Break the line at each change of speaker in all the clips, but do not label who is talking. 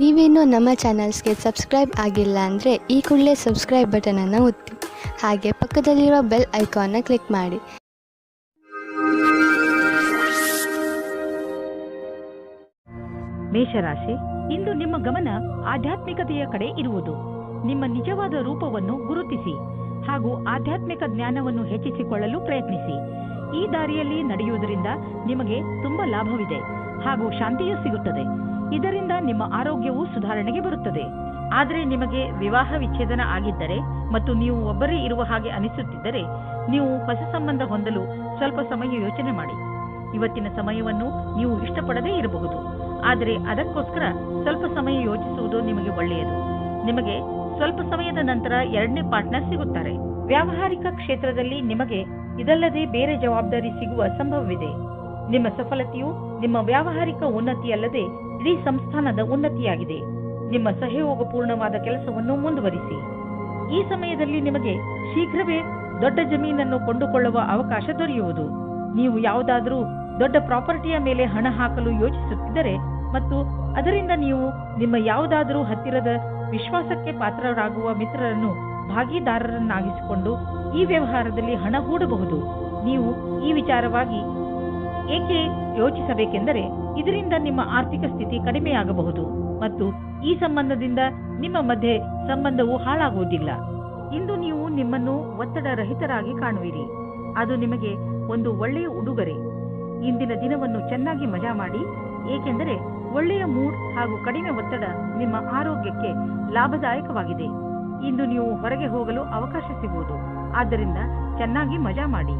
ನೀವೇನೂ ನಮ್ಮ ಚಾನಲ್ಸ್ಗೆ ಸಬ್ಸ್ಕ್ರೈಬ್ ಆಗಿಲ್ಲ ಅಂದರೆ ಈ ಕೂಡಲೇ ಸಬ್ಸ್ಕ್ರೈಬ್ ಬಟನನ್ನು ಒತ್ತಿ, ಹಾಗೆ ಪಕ್ಕದಲ್ಲಿರುವ ಬೆಲ್ ಐಕಾನ್ನ ಕ್ಲಿಕ್ ಮಾಡಿ.
ಮೇಷರಾಶಿ, ಇಂದು ನಿಮ್ಮ ಗಮನ ಆಧ್ಯಾತ್ಮಿಕತೆಯ ಕಡೆ ಇರುವುದು. ನಿಮ್ಮ ನಿಜವಾದ ರೂಪವನ್ನು ಗುರುತಿಸಿ ಹಾಗೂ ಆಧ್ಯಾತ್ಮಿಕ ಜ್ಞಾನವನ್ನು ಹೆಚ್ಚಿಸಿಕೊಳ್ಳಲು ಪ್ರಯತ್ನಿಸಿ. ಈ ದಾರಿಯಲ್ಲಿ ನಡೆಯುವುದರಿಂದ ನಿಮಗೆ ತುಂಬಾ ಲಾಭವಿದೆ ಹಾಗೂ ಶಾಂತಿಯೂ ಸಿಗುತ್ತದೆ. ಇದರಿಂದ ನಿಮ್ಮ ಆರೋಗ್ಯವು ಸುಧಾರಣೆಗೆ ಬರುತ್ತದೆ. ಆದರೆ ನಿಮಗೆ ವಿವಾಹ ವಿಚ್ಛೇದನ ಆಗಿದ್ದರೆ ಮತ್ತು ನೀವು ಒಬ್ಬರೇ ಇರುವ ಹಾಗೆ ಅನಿಸುತ್ತಿದ್ದರೆ ನೀವು ಹೊಸ ಸಂಬಂಧ ಹೊಂದಲು ಸ್ವಲ್ಪ ಸಮಯ ಯೋಚನೆ ಮಾಡಿ. ಇವತ್ತಿನ ಸಮಯವನ್ನು ನೀವು ಇಷ್ಟಪಡದೇ ಇರಬಹುದು, ಆದರೆ ಅದಕ್ಕೋಸ್ಕರ ಸ್ವಲ್ಪ ಸಮಯ ಯೋಚಿಸುವುದು ನಿಮಗೆ ಒಳ್ಳೆಯದು. ನಿಮಗೆ ಸ್ವಲ್ಪ ಸಮಯದ ನಂತರ ಎರಡನೇ ಪಾರ್ಟ್ನರ್ ಸಿಗುತ್ತಾರೆ. ವ್ಯಾವಹಾರಿಕ ಕ್ಷೇತ್ರದಲ್ಲಿ ನಿಮಗೆ ಇದಲ್ಲದೆ ಬೇರೆ ಜವಾಬ್ದಾರಿ ಸಿಗುವ ಸಂಭವವಿದೆ. ನಿಮ್ಮ ಸಫಲತೆಯು ನಿಮ್ಮ ವ್ಯಾವಹಾರಿಕ ಉನ್ನತಿಯಲ್ಲದೆ ಇಡೀ ಸಂಸ್ಥಾನದ ಉನ್ನತಿಯಾಗಿದೆ. ನಿಮ್ಮ ಸಹಯೋಗಪೂರ್ಣವಾದ ಕೆಲಸವನ್ನು ಮುಂದುವರಿಸಿ. ಈ ಸಮಯದಲ್ಲಿ ನಿಮಗೆ ಶೀಘ್ರವೇ ದೊಡ್ಡ ಜಮೀನನ್ನು ಕೊಂಡುಕೊಳ್ಳುವ ಅವಕಾಶ ದೊರೆಯುವುದು. ನೀವು ಯಾವುದಾದರೂ ದೊಡ್ಡ ಪ್ರಾಪರ್ಟಿಯ ಮೇಲೆ ಹಣ ಹಾಕಲು ಯೋಚಿಸುತ್ತಿದ್ದರೆ ಮತ್ತು ಅದರಿಂದ ನೀವು ನಿಮ್ಮ ಯಾವುದಾದರೂ ಹತ್ತಿರದ ವಿಶ್ವಾಸಕ್ಕೆ ಪಾತ್ರರಾಗುವ ಮಿತ್ರರನ್ನು ಭಾಗಿದಾರರನ್ನಾಗಿಸಿಕೊಂಡು ಈ ವ್ಯವಹಾರದಲ್ಲಿ ಹಣ ಹೂಡಬಹುದು. ನೀವು ಈ ವಿಚಾರವಾಗಿ ಏಕೆ ಯೋಚಿಸಬೇಕೆಂದರೆ ಇದರಿಂದ ನಿಮ್ಮ ಆರ್ಥಿಕ ಸ್ಥಿತಿ ಕಡಿಮೆಯಾಗಬಹುದು ಮತ್ತು ಈ ಸಂಬಂಧದಿಂದ ನಿಮ್ಮ ಮಧ್ಯೆ ಸಂಬಂಧವು ಹಾಳಾಗುವುದಿಲ್ಲ. ಇಂದು ನೀವು ನಿಮ್ಮನ್ನು ಒತ್ತಡ ರಹಿತರಾಗಿ ಕಾಣುವಿರಿ. ಅದು ನಿಮಗೆ ಒಂದು ಒಳ್ಳೆಯ ಉಡುಗೊರೆ. ಇಂದಿನ ದಿನವನ್ನು ಚೆನ್ನಾಗಿ ಮಜಾ ಮಾಡಿ, ಏಕೆಂದರೆ ಒಳ್ಳೆಯ ಮೂಡ್ ಹಾಗೂ ಕಡಿಮೆ ಒತ್ತಡ ನಿಮ್ಮ ಆರೋಗ್ಯಕ್ಕೆ ಲಾಭದಾಯಕವಾಗಿದೆ. ಇಂದು ನೀವು ಹೊರಗೆ ಹೋಗಲು ಅವಕಾಶ ಸಿಗುವುದು, ಆದ್ದರಿಂದ ಚೆನ್ನಾಗಿ ಮಜಾ ಮಾಡಿ.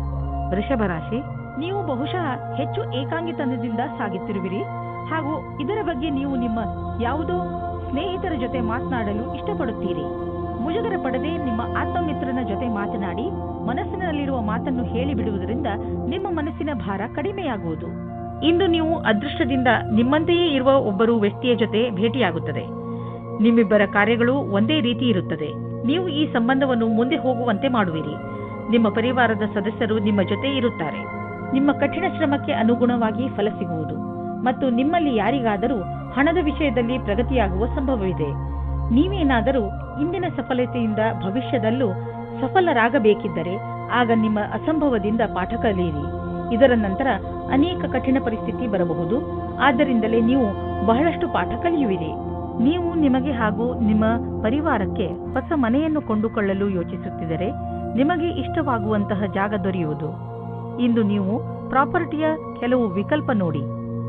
ವೃಷಭ ರಾಶಿ, ನೀವು ಬಹುಶಃ ಹೆಚ್ಚು ಏಕಾಂಗಿತನದಿಂದ ಸಾಗುತ್ತಿರುವಿರಿ ಹಾಗೂ ಇದರ ಬಗ್ಗೆ ನೀವು ನಿಮ್ಮ ಯಾವುದೋ ಸ್ನೇಹಿತರ ಜೊತೆ ಮಾತನಾಡಲು ಇಷ್ಟಪಡುತ್ತೀರಿ. ಮುಜುಗರ ಪಡದೆ ನಿಮ್ಮ ಆತ್ಮಮಿತ್ರನ ಜೊತೆ ಮಾತನಾಡಿ ಮನಸ್ಸಿನಲ್ಲಿರುವ ಮಾತನ್ನು ಹೇಳಿಬಿಡುವುದರಿಂದ ನಿಮ್ಮ ಮನಸ್ಸಿನ ಭಾರ ಕಡಿಮೆಯಾಗುವುದು. ಇಂದು ನೀವು ಅದೃಷ್ಟದಿಂದ ನಿಮ್ಮಂತೆಯೇ ಇರುವ ಒಬ್ಬರು ವ್ಯಕ್ತಿಯ ಜೊತೆ ಭೇಟಿಯಾಗುತ್ತದೆ. ನಿಮ್ಮಿಬ್ಬರ ಕಾರ್ಯಗಳು ಒಂದೇ ರೀತಿ ಇರುತ್ತದೆ. ನೀವು ಈ ಸಂಬಂಧವನ್ನು ಮುಂದೆ ಹೋಗುವಂತೆ ಮಾಡುವಿರಿ. ನಿಮ್ಮ ಪರಿವಾರದ ಸದಸ್ಯರು ನಿಮ್ಮ ಜೊತೆ ಇರುತ್ತಾರೆ. ನಿಮ್ಮ ಕಠಿಣ ಶ್ರಮಕ್ಕೆ ಅನುಗುಣವಾಗಿ ಫಲ ಸಿಗುವುದು ಮತ್ತು ನಿಮ್ಮಲ್ಲಿ ಯಾರಿಗಾದರೂ ಹಣದ ವಿಷಯದಲ್ಲಿ ಪ್ರಗತಿಯಾಗುವ ಸಂಭವವಿದೆ. ನೀವೇನಾದರೂ ಇಂದಿನ ಸಫಲತೆಯಿಂದ ಭವಿಷ್ಯದಲ್ಲೂ ಸಫಲರಾಗಬೇಕಿದ್ದರೆ ಆಗ ನಿಮ್ಮ ಅಸಂಭವದಿಂದ ಪಾಠ ಕಲಿಯಿರಿ. ಇದರ ನಂತರ ಅನೇಕ ಕಠಿಣ ಪರಿಸ್ಥಿತಿ ಬರಬಹುದು. ಆದ್ದರಿಂದಲೇ ನೀವು ಬಹಳಷ್ಟು ಪಾಠ ಕಲಿಯುವಿರಿ. ನೀವು ನಿಮಗೆ ಹಾಗೂ ನಿಮ್ಮ ಪರಿವಾರಕ್ಕೆ ಹೊಸ ಮನೆಯನ್ನು ಕೊಂಡುಕೊಳ್ಳಲು ಯೋಚಿಸುತ್ತಿದ್ದರೆ ನಿಮಗೆ ಇಷ್ಟವಾಗುವಂತಹ ಜಾಗ ದೊರೆಯುವುದು. ಇಂದು ನೀವು ಪ್ರಾಪರ್ಟಿಯ ಕೆಲವು ವಿಕಲ್ಪ ನೋಡಿ.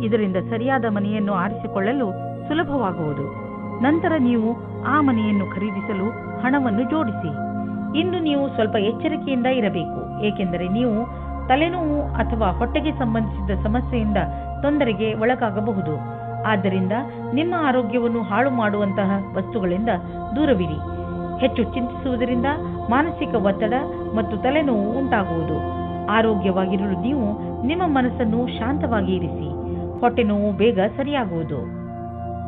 ಇದರಿಂದ ಸರಿಯಾದ ಮನೆಯನ್ನು ಆರಿಸಿಕೊಳ್ಳಲು ಸುಲಭವಾಗುವುದು. ನಂತರ ನೀವು ಆ ಮನೆಯನ್ನು ಖರೀದಿಸಲು ಹಣವನ್ನು ಜೋಡಿಸಿ. ಇಂದು ನೀವು ಸ್ವಲ್ಪ ಎಚ್ಚರಿಕೆಯಿಂದ ಇರಬೇಕು, ಏಕೆಂದರೆ ನೀವು ತಲೆನೋವು ಅಥವಾ ಹೊಟ್ಟೆಗೆ ಸಂಬಂಧಿಸಿದ ಸಮಸ್ಯೆಯಿಂದ ತೊಂದರೆಗೆ ಒಳಗಾಗಬಹುದು. ಆದ್ದರಿಂದ ನಿಮ್ಮ ಆರೋಗ್ಯವನ್ನು ಹಾಳು ಮಾಡುವಂತಹ ವಸ್ತುಗಳಿಂದ ದೂರವಿರಿ. ಹೆಚ್ಚು ಚಿಂತಿಸುವುದರಿಂದ ಮಾನಸಿಕ ಒತ್ತಡ ಮತ್ತು ತಲೆನೋವು ಉಂಟಾಗುವುದು. ಆರೋಗ್ಯವಾಗಿರಲು ನೀವು ನಿಮ್ಮ ಮನಸ್ಸನ್ನು ಶಾಂತವಾಗಿ ಇರಿಸಿ. ಹೊಟ್ಟೆ ನೋವು ಬೇಗ ಸರಿಯಾಗುವುದು.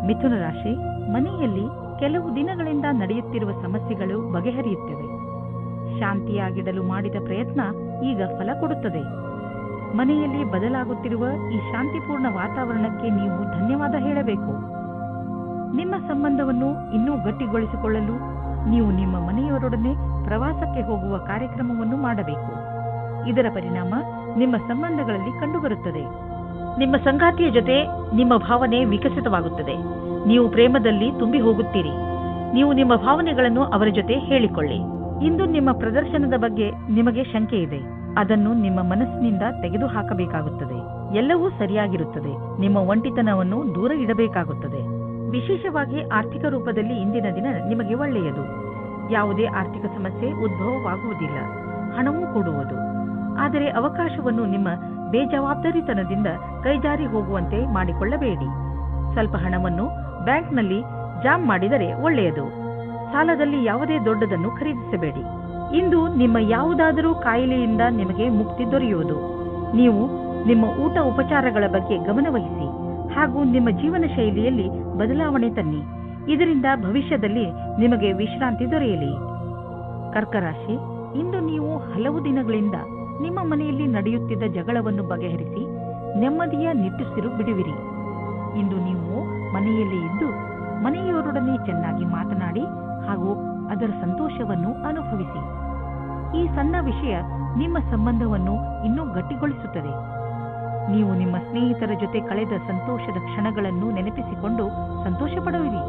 ಮಿಥುನ ರಾಶಿ, ಮನೆಯಲ್ಲಿ ಕೆಲವು ದಿನಗಳಿಂದ ನಡೆಯುತ್ತಿರುವ ಸಮಸ್ಯೆಗಳು ಬಗೆಹರಿಯುತ್ತವೆ. ಶಾಂತಿಯಾಗಿಡಲು ಮಾಡಿದ ಪ್ರಯತ್ನ ಈಗ ಫಲ ಕೊಡುತ್ತದೆ. ಮನೆಯಲ್ಲಿ ಬದಲಾಗುತ್ತಿರುವ ಈ ಶಾಂತಿಪೂರ್ಣ ವಾತಾವರಣಕ್ಕೆ ನೀವು ಧನ್ಯವಾದ ಹೇಳಬೇಕು. ನಿಮ್ಮ ಸಂಬಂಧವನ್ನು ಇನ್ನೂ ಗಟ್ಟಿಗೊಳಿಸಿಕೊಳ್ಳಲು ನೀವು ನಿಮ್ಮ ಮನೆಯವರೊಡನೆ ಪ್ರವಾಸಕ್ಕೆ ಹೋಗುವ ಕಾರ್ಯಕ್ರಮವನ್ನು ಮಾಡಬೇಕು. ಇದರ ಪರಿಣಾಮ ನಿಮ್ಮ ಸಂಬಂಧಗಳಲ್ಲಿ ಕಂಡುಬರುತ್ತದೆ. ನಿಮ್ಮ ಸಂಗಾತಿಯ ಜೊತೆ ನಿಮ್ಮ ಭಾವನೆ ವಿಕಸಿತವಾಗುತ್ತದೆ. ನೀವು ಪ್ರೇಮದಲ್ಲಿ ತುಂಬಿ ಹೋಗುತ್ತೀರಿ. ನೀವು ನಿಮ್ಮ ಭಾವನೆಗಳನ್ನು ಅವರ ಜೊತೆ ಹೇಳಿಕೊಳ್ಳಿ. ಇಂದು ನಿಮ್ಮ ಪ್ರದರ್ಶನದ ಬಗ್ಗೆ ನಿಮಗೆ ಶಂಕೆ ಇದೆ. ಅದನ್ನು ನಿಮ್ಮ ಮನಸ್ಸಿನಿಂದ ತೆಗೆದು ಹಾಕಬೇಕಾಗುತ್ತದೆ. ಎಲ್ಲವೂ ಸರಿಯಾಗಿರುತ್ತದೆ. ನಿಮ್ಮ ಒಂಟಿತನವನ್ನು ದೂರ ಇಡಬೇಕಾಗುತ್ತದೆ. ವಿಶೇಷವಾಗಿ ಆರ್ಥಿಕ ರೂಪದಲ್ಲಿ ಇಂದಿನ ದಿನ ನಿಮಗೆ ಒಳ್ಳೆಯದು. ಯಾವುದೇ ಆರ್ಥಿಕ ಸಮಸ್ಯೆ ಉದ್ಭವವಾಗುವುದಿಲ್ಲ. ಹಣವೂ ಕೊಡುವುದು. ಆದರೆ ಅವಕಾಶವನ್ನು ನಿಮ್ಮ ಬೇಜವಾಬ್ದಾರಿತನದಿಂದ ಕೈಜಾರಿ ಹೋಗುವಂತೆ ಮಾಡಿಕೊಳ್ಳಬೇಡಿ. ಸ್ವಲ್ಪ ಹಣವನ್ನು ಬ್ಯಾಂಕ್ನಲ್ಲಿ ಜಾಮ್ ಮಾಡಿದರೆ ಒಳ್ಳೆಯದು. ಸಾಲದಲ್ಲಿ ಯಾವುದೇ ದೊಡ್ಡದನ್ನು ಖರೀದಿಸಬೇಡಿ. ಇಂದು ನಿಮ್ಮ ಯಾವುದಾದರೂ ಕಾಯಿಲೆಯಿಂದ ನಿಮಗೆ ಮುಕ್ತಿ ದೊರೆಯುವುದು. ನೀವು ನಿಮ್ಮ ಊಟ ಉಪಚಾರಗಳ ಬಗ್ಗೆ ಗಮನವಹಿಸಿ ಹಾಗೂ ನಿಮ್ಮ ಜೀವನ ಶೈಲಿಯಲ್ಲಿ ಬದಲಾವಣೆ ತನ್ನಿ. ಇದರಿಂದ ಭವಿಷ್ಯದಲ್ಲಿ ನಿಮಗೆ ವಿಶ್ರಾಂತಿ ದೊರೆಯಲಿ. ಕರ್ಕರಾಶಿ, ಇಂದು ನೀವು ಹಲವು ದಿನಗಳಿಂದ ನಿಮ್ಮ ಮನೆಯಲ್ಲಿ ನಡೆಯುತ್ತಿದ್ದ ಜಗಳವನ್ನು ಬಗೆಹರಿಸಿ ನೆಮ್ಮದಿಯ ನಿಟ್ಟುಸಿರು ಬಿಡುವಿರಿ. ಇಂದು ನೀವು ಮನೆಯಲ್ಲಿ ಇದ್ದು ಮನೆಯ ಚೆನ್ನಾಗಿ ಮಾತನಾಡಿ ಹಾಗೂ ಅದರ ಸಂತೋಷವನ್ನು ಅನುಭವಿಸಿ. ಈ ಸಣ್ಣ ವಿಷಯ ನಿಮ್ಮ ಸಂಬಂಧವನ್ನು ಇನ್ನೂ ಗಟ್ಟಿಗೊಳಿಸುತ್ತದೆ. ನೀವು ನಿಮ್ಮ ಸ್ನೇಹಿತರ ಜೊತೆ ಕಳೆದ ಸಂತೋಷದ ಕ್ಷಣಗಳನ್ನು ನೆನಪಿಸಿಕೊಂಡು ಸಂತೋಷ ಪಡುವಿರಿ.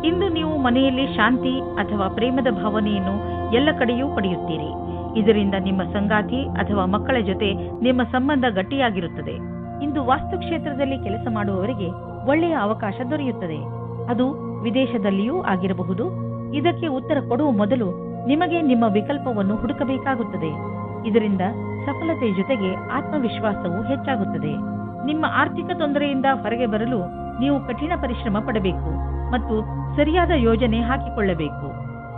ಇಂದು ನೀವು ಮನೆಯಲ್ಲಿ ಶಾಂತಿ ಅಥವಾ ಪ್ರೇಮದ ಭಾವನೆಯನ್ನು ಎಲ್ಲ ಕಡೆಯೂ ಪಡೆಯುತ್ತೀರಿ. ಇದರಿಂದ ನಿಮ್ಮ ಸಂಗಾತಿ ಅಥವಾ ಮಕ್ಕಳ ಜೊತೆ ನಿಮ್ಮ ಸಂಬಂಧ ಗಟ್ಟಿಯಾಗಿರುತ್ತದೆ. ಇಂದು ವಾಸ್ತುಕ್ಷೇತ್ರದಲ್ಲಿ ಕೆಲಸ ಮಾಡುವವರಿಗೆ ಒಳ್ಳೆಯ ಅವಕಾಶ ದೊರೆಯುತ್ತದೆ. ಅದು ವಿದೇಶದಲ್ಲಿಯೂ ಆಗಿರಬಹುದು. ಇದಕ್ಕೆ ಉತ್ತರ ಕೊಡುವ ಮೊದಲು ನಿಮಗೆ ನಿಮ್ಮ ವಿಕಲ್ಪವನ್ನು ಹುಡುಕಬೇಕಾಗುತ್ತದೆ. ಇದರಿಂದ ಸಫಲತೆ ಜೊತೆಗೆ ಆತ್ಮವಿಶ್ವಾಸವು ಹೆಚ್ಚಾಗುತ್ತದೆ. ನಿಮ್ಮ ಆರ್ಥಿಕ ತೊಂದರೆಯಿಂದ ಹೊರಗೆ ಬರಲು ನೀವು ಕಠಿಣ ಪರಿಶ್ರಮ ಪಡಬೇಕು ಮತ್ತು ಸರಿಯಾದ ಯೋಜನೆ ಹಾಕಿಕೊಳ್ಳಬೇಕು.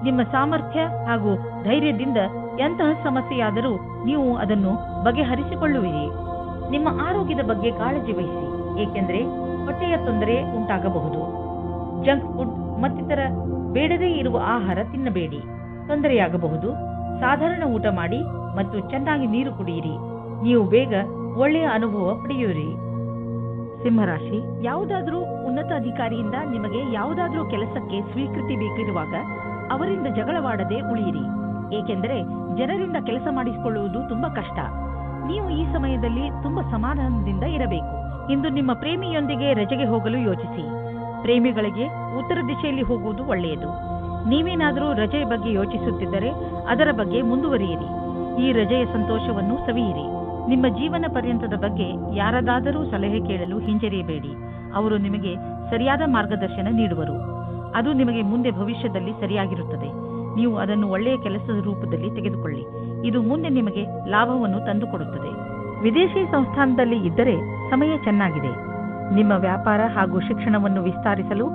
ನಿಮ್ಮ ಸಾಮರ್ಥ್ಯ ಹಾಗೂ ಧೈರ್ಯದಿಂದ ಎಂತಹ ಸಮಸ್ಯೆಯಾದರೂ ನೀವು ಅದನ್ನು ಬಗೆಹರಿಸಿಕೊಳ್ಳುವಿರಿ. ನಿಮ್ಮ ಆರೋಗ್ಯದ ಬಗ್ಗೆ ಕಾಳಜಿ ವಹಿಸಿ, ಏಕೆಂದರೆ ಹೊಟ್ಟೆಯ ತೊಂದರೆ ಉಂಟಾಗಬಹುದು. ಜಂಕ್ ಫುಡ್ ಮತ್ತಿತರ ಬೇಡದೇ ಇರುವ ಆಹಾರ ತಿನ್ನಬೇಡಿ, ತೊಂದರೆಯಾಗಬಹುದು. ಸಾಧಾರಣ ಊಟ ಮಾಡಿ ಮತ್ತು ಚೆನ್ನಾಗಿ ನೀರು ಕುಡಿಯಿರಿ. ನೀವು ಬೇಗ ಒಳ್ಳೆಯ ಅನುಭವ ಪಡೆಯುವಿರಿ. ಸಿಂಹರಾಶಿ, ಯಾವುದಾದ್ರೂ ಉನ್ನತ ಅಧಿಕಾರಿಯಿಂದ ನಿಮಗೆ ಯಾವುದಾದ್ರೂ ಕೆಲಸಕ್ಕೆ ಸ್ವೀಕೃತಿ ಬೇಕಿರುವಾಗ ಅವರಿಂದ ಜಗಳವಾಡದೆ ಉಳಿಯಿರಿ, ಏಕೆಂದರೆ ಜನರಿಂದ ಕೆಲಸ ಮಾಡಿಸಿಕೊಳ್ಳುವುದು ತುಂಬಾ ಕಷ್ಟ. ನೀವು ಈ ಸಮಯದಲ್ಲಿ ತುಂಬಾ ಸಮಾಧಾನದಿಂದ ಇರಬೇಕು. ಇಂದು ನಿಮ್ಮ ಪ್ರೇಮಿಯೊಂದಿಗೆ ರಜೆಗೆ ಹೋಗಲು ಯೋಚಿಸಿ. ಪ್ರೇಮಿಗಳಿಗೆ ಉತ್ತರ ದಿಶೆಯಲ್ಲಿ ಹೋಗುವುದು ಒಳ್ಳೆಯದು. ನೀವೇನಾದರೂ ರಜೆಯ ಬಗ್ಗೆ ಯೋಚಿಸುತ್ತಿದ್ದರೆ ಅದರ ಬಗ್ಗೆ ಮುಂದುವರಿಯಿರಿ. ಈ ರಜೆಯ ಸಂತೋಷವನ್ನು ಸವಿಯಿರಿ. ನಿಮ್ಮ ಜೀವನ ಪರ್ಯಂತದ ಬಗ್ಗೆ ಯಾರದಾದರೂ ಸಲಹೆ ಕೇಳಲು ಹಿಂಜರಿಯಬೇಡಿ. ಅವರು ನಿಮಗೆ ಸರಿಯಾದ ಮಾರ್ಗದರ್ಶನ ನೀಡುವರು. ಅದು ನಿಮಗೆ ಮುಂದೆ ಭವಿಷ್ಯದಲ್ಲಿ ಸರಿಯಾಗಿರುತ್ತದೆ. ನೀವು ಅದನ್ನು ಒಳ್ಳೆಯ ಕೆಲಸದ ರೂಪದಲ್ಲಿ ತೆಗೆದುಕೊಳ್ಳಿ. ಇದು ಮುಂದೆ ನಿಮಗೆ ಲಾಭವನ್ನು ತಂದುಕೊಡುತ್ತದೆ. ವಿದೇಶಿ ಸಂಸ್ಥಾನದಲ್ಲಿ ಇದ್ದರೆ ಸಮಯ ಚೆನ್ನಾಗಿದೆ. ನಿಮ್ಮ ವ್ಯಾಪಾರ ಹಾಗೂ ಶಿಕ್ಷಣವನ್ನು ವಿಸ್ತರಿಸಲು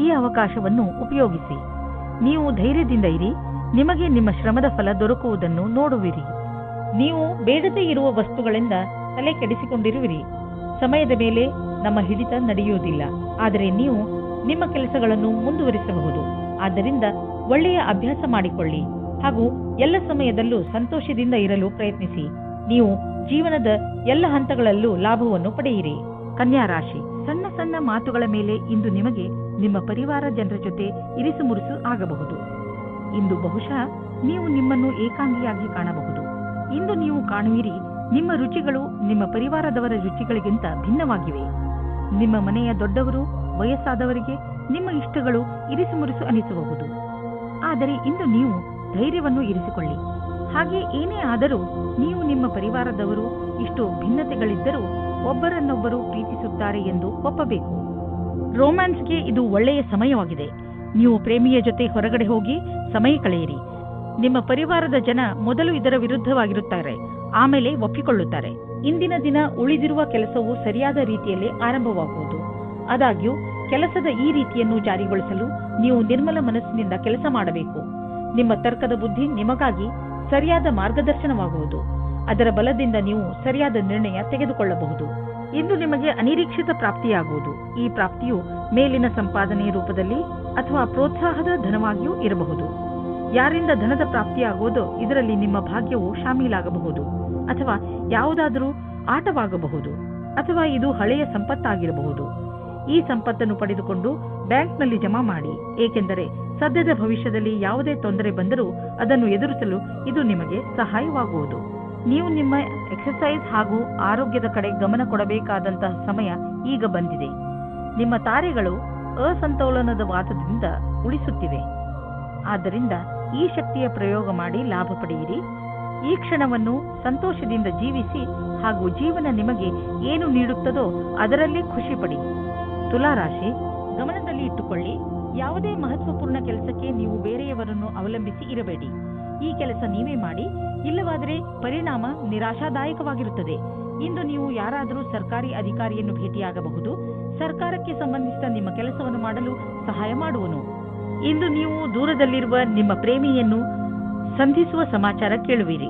ಈ ಅವಕಾಶವನ್ನು ಉಪಯೋಗಿಸಿ. ನೀವು ಧೈರ್ಯದಿಂದ ಇರಿ. ನಿಮಗೆ ನಿಮ್ಮ ಶ್ರಮದ ಫಲ ದೊರಕುವುದನ್ನು ನೋಡುವಿರಿ. ನೀವು ಬೇಡದೇ ಇರುವ ವಸ್ತುಗಳಿಂದ ತಲೆ ಕೆಡಿಸಿಕೊಂಡಿರುವಿರಿ. ಸಮಯದ ಮೇಲೆ ನಮ್ಮ ಹಿಡಿತ ನಡೆಯುವುದಿಲ್ಲ, ಆದರೆ ನೀವು ನಿಮ್ಮ ಕೆಲಸಗಳನ್ನು ಮುಂದುವರಿಸಬಹುದು. ಆದ್ದರಿಂದ ಒಳ್ಳೆಯ ಅಭ್ಯಾಸ ಮಾಡಿಕೊಳ್ಳಿ ಹಾಗೂ ಎಲ್ಲ ಸಮಯದಲ್ಲೂ ಸಂತೋಷದಿಂದ ಇರಲು ಪ್ರಯತ್ನಿಸಿ. ನೀವು ಜೀವನದ ಎಲ್ಲ ಹಂತಗಳಲ್ಲೂ ಲಾಭವನ್ನು ಪಡೆಯಿರಿ. ಕನ್ಯಾ ರಾಶಿ, ಸಣ್ಣ ಸಣ್ಣ ಮಾತುಗಳ ಮೇಲೆ ಇಂದು ನಿಮಗೆ ನಿಮ್ಮ ಪರಿವಾರ ಜನರ ಜೊತೆ ಇರಿಸು ಮುರಿಸು ಆಗಬಹುದು. ಇಂದು ಬಹುಶಃ ನೀವು ನಿಮ್ಮನ್ನು ಏಕಾಂಗಿಯಾಗಿ ಕಾಣಬಹುದು. ಇಂದು ನೀವು ಕಾಣುವಿರಿ, ನಿಮ್ಮ ರುಚಿಗಳು ನಿಮ್ಮ ಪರಿವಾರದವರ ರುಚಿಗಳಿಗಿಂತ ಭಿನ್ನವಾಗಿವೆ. ನಿಮ್ಮ ಮನೆಯ ದೊಡ್ಡವರು, ವಯಸ್ಸಾದವರಿಗೆ ನಿಮ್ಮ ಇಷ್ಟಗಳು ಇರಿಸು ಮುರಿಸು ಅನಿಸಬಹುದು. ಆದರೆ ಇಂದು ನೀವು ಧೈರ್ಯವನ್ನು ಇರಿಸಿಕೊಳ್ಳಿ. ಹಾಗೆ ಏನೇ ಆದರೂ ನೀವು ನಿಮ್ಮ ಪರಿವಾರದವರು ಇಷ್ಟು ಭಿನ್ನತೆಗಳಿದ್ದರೂ ಒಬ್ಬರನ್ನೊಬ್ಬರು ಪ್ರೀತಿಸುತ್ತಾರೆ ಎಂದು ಒಪ್ಪಬೇಕು. ರೋಮ್ಯಾನ್ಸ್ಗೆ ಇದು ಒಳ್ಳೆಯ ಸಮಯವಾಗಿದೆ. ನೀವು ಪ್ರೇಮಿಯ ಜೊತೆ ಹೊರಗಡೆ ಹೋಗಿ ಸಮಯ ಕಳೆಯಿರಿ. ನಿಮ್ಮ ಪರಿವಾರದ ಜನ ಮೊದಲು ಇದರ ವಿರುದ್ಧವಾಗಿರುತ್ತಾರೆ, ಆಮೇಲೆ ಒಪ್ಪಿಕೊಳ್ಳುತ್ತಾರೆ. ಇಂದಿನ ದಿನ ಉಳಿದಿರುವ ಕೆಲಸವು ಸರಿಯಾದ ರೀತಿಯಲ್ಲಿ ಆರಂಭವಾಗುವುದು. ಆದಾಗ್ಯೂ ಕೆಲಸದ ಈ ರೀತಿಯನ್ನು ಜಾರಿಗೊಳಿಸಲು ನೀವು ನಿರ್ಮಲ ಮನಸ್ಸಿನಿಂದ ಕೆಲಸ ಮಾಡಬೇಕು. ನಿಮ್ಮ ತರ್ಕದ ಬುದ್ಧಿ ನಿಮಗಾಗಿ ಸರಿಯಾದ ಮಾರ್ಗದರ್ಶನವಾಗುವುದು. ಅದರ ಬಲದಿಂದ ನೀವು ಸರಿಯಾದ ನಿರ್ಣಯ ತೆಗೆದುಕೊಳ್ಳಬಹುದು. ಇಂದು ನಿಮಗೆ ಅನಿರೀಕ್ಷಿತ ಪ್ರಾಪ್ತಿಯಾಗುವುದು. ಈ ಪ್ರಾಪ್ತಿಯು ಮೇಲಿನ ಸಂಪಾದನೆಯ ರೂಪದಲ್ಲಿ ಅಥವಾ ಪ್ರೋತ್ಸಾಹದ ಧನವಾಗಿಯೂ ಇರಬಹುದು. ಯಾರಿಂದ ಧನದ ಪ್ರಾಪ್ತಿಯಾಗುವುದೋ ಇದರಲ್ಲಿ ನಿಮ್ಮ ಭಾಗ್ಯವು ಶಾಮೀಲಾಗಬಹುದು, ಅಥವಾ ಯಾವುದಾದರೂ ಆಟವಾಗಬಹುದು, ಅಥವಾ ಇದು ಹಳೆಯ ಸಂಪತ್ತಾಗಿರಬಹುದು. ಈ ಸಂಪತ್ತನ್ನು ಪಡೆದುಕೊಂಡು ಬ್ಯಾಂಕ್ನಲ್ಲಿ ಜಮಾ ಮಾಡಿ, ಏಕೆಂದರೆ ಸದ್ಯದ ಭವಿಷ್ಯದಲ್ಲಿ ಯಾವುದೇ ತೊಂದರೆ ಬಂದರೂ ಅದನ್ನು ಎದುರಿಸಲು ಇದು ನಿಮಗೆ ಸಹಾಯವಾಗುವುದು. ನೀವು ನಿಮ್ಮ ಎಕ್ಸರ್ಸೈಸ್ ಹಾಗೂ ಆರೋಗ್ಯದ ಕಡೆ ಗಮನ ಕೊಡಬೇಕಾದಂತಹ ಸಮಯ ಈಗ ಬಂದಿದೆ. ನಿಮ್ಮ ತಾರೆಗಳು ಅಸಂತೋಲನದ ವಾದದಿಂದ ಉಳಿಸುತ್ತಿವೆ. ಆದ್ದರಿಂದ ಈ ಶಕ್ತಿಯ ಪ್ರಯೋಗ ಮಾಡಿ ಲಾಭ ಪಡೆಯಿರಿ. ಈ ಕ್ಷಣವನ್ನು ಸಂತೋಷದಿಂದ ಜೀವಿಸಿ ಹಾಗೂ ಜೀವನ ನಿಮಗೆ ಏನು ನೀಡುತ್ತದೋ ಅದರಲ್ಲಿ ಖುಷಿ ಪಡಿ. ತುಲಾರಾಶಿ, ಗಮನದಲ್ಲಿ ಇಟ್ಟುಕೊಳ್ಳಿ, ಯಾವುದೇ ಮಹತ್ವಪೂರ್ಣ ಕೆಲಸಕ್ಕೆ ನೀವು ಬೇರೆಯವರನ್ನು ಅವಲಂಬಿಸಿ ಇರಬೇಡಿ. ಈ ಕೆಲಸ ನೀವೇ ಮಾಡಿ, ಇಲ್ಲವಾದರೆ ಪರಿಣಾಮ ನಿರಾಶಾದಾಯಕವಾಗಿರುತ್ತದೆ. ಇಂದು ನೀವು ಯಾರಾದರೂ ಸರ್ಕಾರಿ ಅಧಿಕಾರಿಯನ್ನು ಭೇಟಿಯಾಗಬಹುದು. ಸರ್ಕಾರಕ್ಕೆ ಸಂಬಂಧಿಸಿದ ನಿಮ್ಮ ಕೆಲಸವನ್ನು ಮಾಡಲು ಸಹಾಯ ಮಾಡುವನು. ಇಂದು ನೀವು ದೂರದಲ್ಲಿರುವ ನಿಮ್ಮ ಪ್ರೇಮಿಯನ್ನು ಸಂಧಿಸುವ ಸಮಾಚಾರ ಕೇಳುವಿರಿ.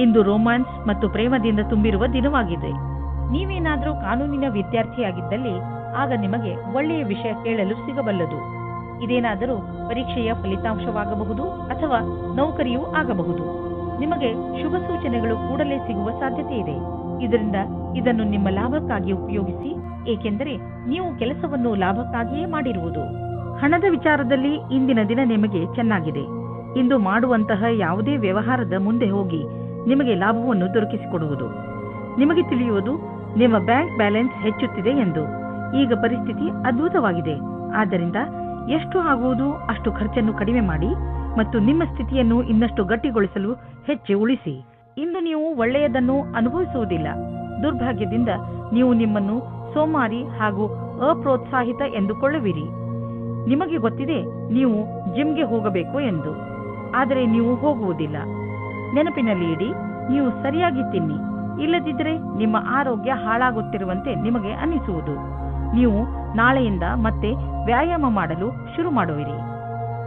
ಇಂದು ರೋಮ್ಯಾನ್ಸ್ ಮತ್ತು ಪ್ರೇಮದಿಂದ ತುಂಬಿರುವ ದಿನವಾಗಿದೆ. ನೀವೇನಾದರೂ ಕಾನೂನಿನ ವಿದ್ಯಾರ್ಥಿಯಾಗಿದ್ದಲ್ಲಿ ಆಗ ನಿಮಗೆ ಒಳ್ಳೆಯ ವಿಷಯ ಕೇಳಲು ಸಿಗಬಲ್ಲದು. ಇದೇನಾದರೂ ಪರೀಕ್ಷೆಯ ಫಲಿತಾಂಶವಾಗಬಹುದು ಅಥವಾ ನೌಕರಿಯೂ ಆಗಬಹುದು. ನಿಮಗೆ ಶುಭ ಸೂಚನೆಗಳು ಕೂಡಲೇ ಸಿಗುವ ಸಾಧ್ಯತೆ ಇದೆ. ಇದರಿಂದ ಇದನ್ನು ನಿಮ್ಮ ಲಾಭಕ್ಕಾಗಿ ಉಪಯೋಗಿಸಿ, ಏಕೆಂದರೆ ನೀವು ಕೆಲಸವನ್ನು ಲಾಭಕ್ಕಾಗಿಯೇ ಮಾಡಿರುವುದು. ಹಣದ ವಿಚಾರದಲ್ಲಿ ಇಂದಿನ ದಿನ ನಿಮಗೆ ಚೆನ್ನಾಗಿದೆ. ಇಂದು ಮಾಡುವಂತಹ ಯಾವುದೇ ವ್ಯವಹಾರದ ಮುಂದೆ ಹೋಗಿ ನಿಮಗೆ ಲಾಭವನ್ನು ದೊರಕಿಸಿಕೊಡುವುದು. ನಿಮಗೆ ತಿಳಿಯುವುದು ನಿಮ್ಮ ಬ್ಯಾಂಕ್ ಬ್ಯಾಲೆನ್ಸ್ ಹೆಚ್ಚುತ್ತಿದೆ ಎಂದು. ಈಗ ಪರಿಸ್ಥಿತಿ ಅದ್ಭುತವಾಗಿದೆ. ಆದ್ದರಿಂದ ಎಷ್ಟು ಆಗುವುದು ಅಷ್ಟು ಖರ್ಚನ್ನು ಕಡಿಮೆ ಮಾಡಿ ಮತ್ತು ನಿಮ್ಮ ಸ್ಥಿತಿಯನ್ನು ಇನ್ನಷ್ಟು ಗಟ್ಟಿಗೊಳಿಸಲು ಹೆಚ್ಚು ಉಳಿಸಿ. ಇಂದು ನೀವು ಒಳ್ಳೆಯದನ್ನು ಅನುಭವಿಸುವುದಿಲ್ಲ. ದುರ್ಭಾಗ್ಯದಿಂದ ನೀವು ನಿಮ್ಮನ್ನು ಸೋಮಾರಿ ಹಾಗೂ ಅಪ್ರೋತ್ಸಾಹಿತ ಎಂದುಕೊಳ್ಳುವಿರಿ. ನಿಮಗೆ ಗೊತ್ತಿದೆ ನೀವು ಜಿಮ್ಗೆ ಹೋಗಬೇಕು ಎಂದು, ಆದರೆ ನೀವು ಹೋಗುವುದಿಲ್ಲ. ನೆನಪಿನಲ್ಲಿ ಇಡಿ, ನೀವು ಸರಿಯಾಗಿ ತಿನ್ನಿ, ಇಲ್ಲದಿದ್ದರೆ ನಿಮ್ಮ ಆರೋಗ್ಯ ಹಾಳಾಗುತ್ತಿರುವಂತೆ ನಿಮಗೆ ಅನಿಸುವುದು. ನೀವು ನಾಳೆಯಿಂದ ಮತ್ತೆ ವ್ಯಾಯಾಮ ಮಾಡಲು ಶುರು ಮಾಡುವಿರಿ.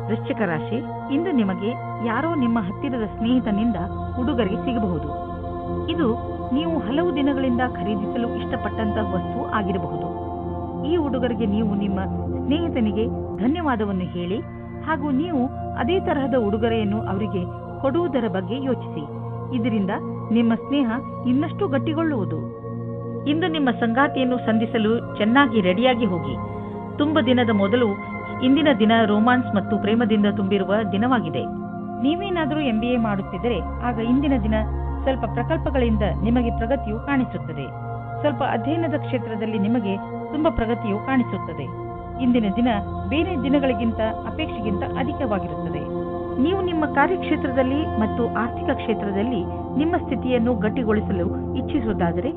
ವೃಶ್ಚಿಕ ರಾಶಿ, ಇಂದು ನಿಮಗೆ ಯಾರೋ ನಿಮ್ಮ ಹತ್ತಿರದ ಸ್ನೇಹಿತನಿಂದ ಉಡುಗೊರೆ ಸಿಗಬಹುದು. ಇದು ನೀವು ಹಲವು ದಿನಗಳಿಂದ ಖರೀದಿಸಲು ಇಷ್ಟಪಟ್ಟಂತಹ ವಸ್ತು ಆಗಿರಬಹುದು. ಈ ಉಡುಗೊರೆಗೆ ನೀವು ನಿಮ್ಮ ಸ್ನೇಹಿತನಿಗೆ ಧನ್ಯವಾದವನ್ನು ಹೇಳಿ ಹಾಗೂ ನೀವು ಅದೇ ತರಹದ ಉಡುಗೊರೆಯನ್ನು ಅವರಿಗೆ ಕೊಡುವುದರ ಬಗ್ಗೆ ಯೋಚಿಸಿ. ಇದರಿಂದ ನಿಮ್ಮ ಸ್ನೇಹ ಇನ್ನಷ್ಟು ಗಟ್ಟಿಗೊಳ್ಳುವುದು. ಇಂದು ನಿಮ್ಮ ಸಂಗಾತಿಯನ್ನು ಸಂಧಿಸಲು ಚೆನ್ನಾಗಿ ರೆಡಿಯಾಗಿ ಹೋಗಿ. ತುಂಬ ದಿನದ ಮೊದಲು ಇಂದಿನ ದಿನ ರೋಮಾನ್ಸ್ ಮತ್ತು ಪ್ರೇಮದಿಂದ ತುಂಬಿರುವ ದಿನವಾಗಿದೆ. ನೀವೇನಾದರೂ MBA ಮಾಡುತ್ತಿದ್ದರೆ ಆಗ ಇಂದಿನ ದಿನ ಸ್ವಲ್ಪ ಪ್ರಕಲ್ಪಗಳಿಂದ ನಿಮಗೆ ಪ್ರಗತಿಯು ಕಾಣಿಸುತ್ತದೆ. ಸ್ವಲ್ಪ ಅಧ್ಯಯನದ ಕ್ಷೇತ್ರದಲ್ಲಿ ನಿಮಗೆ ತುಂಬ ಪ್ರಗತಿಯು ಕಾಣಿಸುತ್ತದೆ. ಇಂದಿನ ದಿನ ಬೇರೆ ದಿನಗಳಿಗಿಂತ ಅಪೇಕ್ಷೆಗಿಂತ ಅಧಿಕವಾಗಿರುತ್ತದೆ. ನೀವು ನಿಮ್ಮ ಕಾರ್ಯಕ್ಷೇತ್ರದಲ್ಲಿ ಮತ್ತು ಆರ್ಥಿಕ ಕ್ಷೇತ್ರದಲ್ಲಿ ನಿಮ್ಮ ಸ್ಥಿತಿಯನ್ನು ಗಟ್ಟಿಗೊಳಿಸಲು ಇಚ್ಛಿಸುವುದಾದರೆ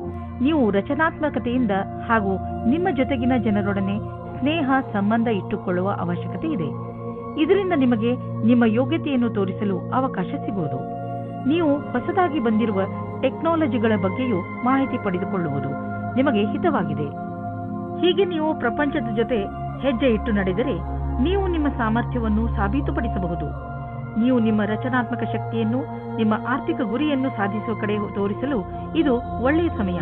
ನೀವು ರಚನಾತ್ಮಕತೆಯಿಂದ ಹಾಗೂ ನಿಮ್ಮ ಜೊತೆಗಿನ ಜನರೊಡನೆ ಸ್ನೇಹ ಸಂಬಂಧ ಇಟ್ಟುಕೊಳ್ಳುವ ಅವಶ್ಯಕತೆ ಇದೆ. ಇದರಿಂದ ನಿಮಗೆ ನಿಮ್ಮ ಯೋಗ್ಯತೆಯನ್ನು ತೋರಿಸಲು ಅವಕಾಶ ಸಿಗುವುದು. ನೀವು ಹೊಸದಾಗಿ ಬಂದಿರುವ ಟೆಕ್ನಾಲಜಿಗಳ ಬಗ್ಗೆಯೂ ಮಾಹಿತಿ ಪಡೆದುಕೊಳ್ಳುವುದು ನಿಮಗೆ ಹಿತವಾಗಿದೆ. ಹೀಗೆ ನೀವು ಪ್ರಪಂಚದ ಜೊತೆ ಹೆಜ್ಜೆ ಇಟ್ಟು ನಡೆದರೆ ನೀವು ನಿಮ್ಮ ಸಾಮರ್ಥ್ಯವನ್ನು ಸಾಬೀತುಪಡಿಸಬಹುದು. ನೀವು ನಿಮ್ಮ ರಚನಾತ್ಮಕ ಶಕ್ತಿಯನ್ನು ನಿಮ್ಮ ಆರ್ಥಿಕ ಗುರಿಯನ್ನು ಸಾಧಿಸುವ ಕಡೆ ತೋರಿಸಲು ಇದು ಒಳ್ಳೆಯ ಸಮಯ.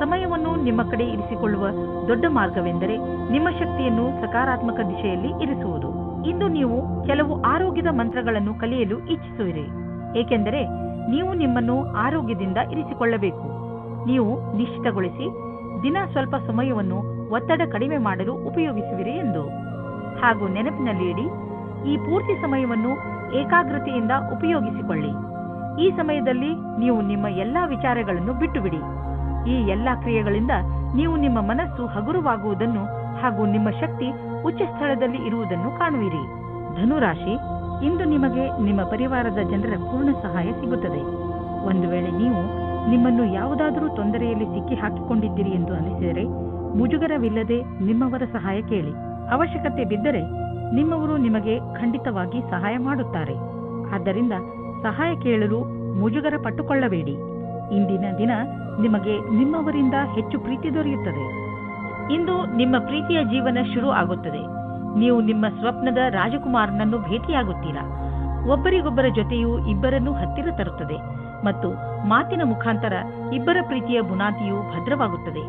ಸಮಯವನ್ನು ನಿಮ್ಮ ಕಡೆ ಇರಿಸಿಕೊಳ್ಳುವ ದೊಡ್ಡ ಮಾರ್ಗವೆಂದರೆ ನಿಮ್ಮ ಶಕ್ತಿಯನ್ನು ಸಕಾರಾತ್ಮಕ ದಿಶೆಯಲ್ಲಿ ಇರಿಸುವುದು. ಇಂದು ನೀವು ಕೆಲವು ಆರೋಗ್ಯದ ಮಂತ್ರಗಳನ್ನು ಕಲಿಯಲು ಇಚ್ಛಿಸುವಿರಿ, ಏಕೆಂದರೆ ನೀವು ನಿಮ್ಮನ್ನು ಆರೋಗ್ಯದಿಂದ ಇರಿಸಿಕೊಳ್ಳಬೇಕು. ನೀವು ನಿಶ್ಚಿತಗೊಳಿಸಿ ದಿನ ಸ್ವಲ್ಪ ಸಮಯವನ್ನು ಒತ್ತಡ ಕಡಿಮೆ ಮಾಡಲು ಉಪಯೋಗಿಸುವಿರಿ ಎಂದು. ಹಾಗೂ ನೆನಪಿನಲ್ಲಿ ಇಡಿ, ಈ ಪೂರ್ತಿ ಸಮಯವನ್ನು ಏಕಾಗ್ರತೆಯಿಂದ ಉಪಯೋಗಿಸಿಕೊಳ್ಳಿ. ಈ ಸಮಯದಲ್ಲಿ ನೀವು ನಿಮ್ಮ ಎಲ್ಲಾ ವಿಚಾರಗಳನ್ನು ಬಿಟ್ಟುಬಿಡಿ. ಈ ಎಲ್ಲಾ ಕ್ರಿಯೆಗಳಿಂದ ನೀವು ನಿಮ್ಮ ಮನಸ್ಸು ಹಗುರವಾಗುವುದನ್ನು ಹಾಗೂ ನಿಮ್ಮ ಶಕ್ತಿ ಉಚ್ಚ ಸ್ಥಳದಲ್ಲಿ ಇರುವುದನ್ನು ಕಾಣುವಿರಿ. ಧನುರಾಶಿ, ಇಂದು ನಿಮಗೆ ನಿಮ್ಮ ಪರಿವಾರದ ಜನರ ಪೂರ್ಣ ಸಹಾಯ ಸಿಗುತ್ತದೆ. ಒಂದು ವೇಳೆ ನೀವು ನಿಮ್ಮನ್ನು ಯಾವುದಾದರೂ ತೊಂದರೆಯಲ್ಲಿ ಸಿಕ್ಕಿ ಹಾಕಿಕೊಂಡಿದ್ದೀರಿ ಎಂದು ಅನಿಸಿದರೆ ಮುಜುಗರವಿಲ್ಲದೆ ನಿಮ್ಮವರ ಸಹಾಯ ಕೇಳಿ. ಅವಶ್ಯಕತೆ ಬಿದ್ದರೆ ನಿಮ್ಮವರು ನಿಮಗೆ ಖಂಡಿತವಾಗಿ ಸಹಾಯ ಮಾಡುತ್ತಾರೆ. ಆದ್ದರಿಂದ ಸಹಾಯ ಕೇಳಲು ಮುಜುಗರ ಪಟ್ಟುಕೊಳ್ಳಬೇಡಿ. ಇಂದಿನ ದಿನ ನಿಮಗೆ ನಿಮ್ಮವರಿಂದ ಹೆಚ್ಚು ಪ್ರೀತಿ ದೊರೆಯುತ್ತದೆ. ಇಂದು ನಿಮ್ಮ ಪ್ರೀತಿಯ ಜೀವನ ಶುರು ಆಗುತ್ತದೆ. ನೀವು ನಿಮ್ಮ ಸ್ವಪ್ನದ ರಾಜಕುಮಾರನನ್ನು ಭೇಟಿಯಾಗುತ್ತೀರಾ. ಒಬ್ಬರಿಗೊಬ್ಬರ ಜೊತೆಯು ಇಬ್ಬರನ್ನು ಹತ್ತಿರ ತರುತ್ತದೆ ಮತ್ತು ಮಾತಿನ ಮುಖಾಂತರ ಇಬ್ಬರ ಪ್ರೀತಿಯ ಬುನಾದಿಯು ಭದ್ರವಾಗುತ್ತದೆ.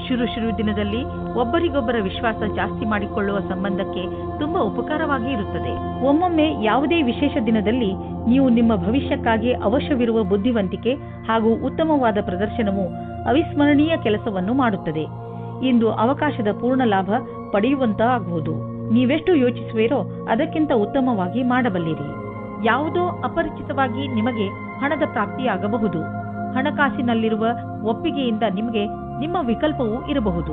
ಶುರು ದಿನದಲ್ಲಿ ಒಬ್ಬರಿಗೊಬ್ಬರ ವಿಶ್ವಾಸ ಜಾಸ್ತಿ ಮಾಡಿಕೊಳ್ಳುವ ಸಂಬಂಧಕ್ಕೆ ತುಂಬಾ ಉಪಕಾರವಾಗಿ ಇರುತ್ತದೆ. ಒಮ್ಮೊಮ್ಮೆ ಯಾವುದೇ ವಿಶೇಷ ದಿನದಲ್ಲಿ ನೀವು ನಿಮ್ಮ ಭವಿಷ್ಯಕ್ಕಾಗಿ ಅವಶ್ಯವಿರುವ ಬುದ್ಧಿವಂತಿಕೆ ಹಾಗೂ ಉತ್ತಮವಾದ ಪ್ರದರ್ಶನವು ಅವಿಸ್ಮರಣೀಯ ಕೆಲಸವನ್ನು ಮಾಡುತ್ತದೆ. ಇಂದು ಅವಕಾಶದ ಪೂರ್ಣ ಲಾಭ ಪಡೆಯುವಂತಾಗುವುದು. ನೀವೆಷ್ಟು ಯೋಚಿಸುವಿರೋ ಅದಕ್ಕಿಂತ ಉತ್ತಮವಾಗಿ ಮಾಡಬಲ್ಲಿರಿ. ಯಾವುದೋ ಅಪರಿಚಿತವಾಗಿ ನಿಮಗೆ ಹಣದ ಪ್ರಾಪ್ತಿಯಾಗಬಹುದು. ಹಣಕಾಸಿನಲ್ಲಿರುವ ಒಪ್ಪಿಗೆಯಿಂದ ನಿಮಗೆ ನಿಮ್ಮ ವಿಕಲ್ಪವೂ ಇರಬಹುದು.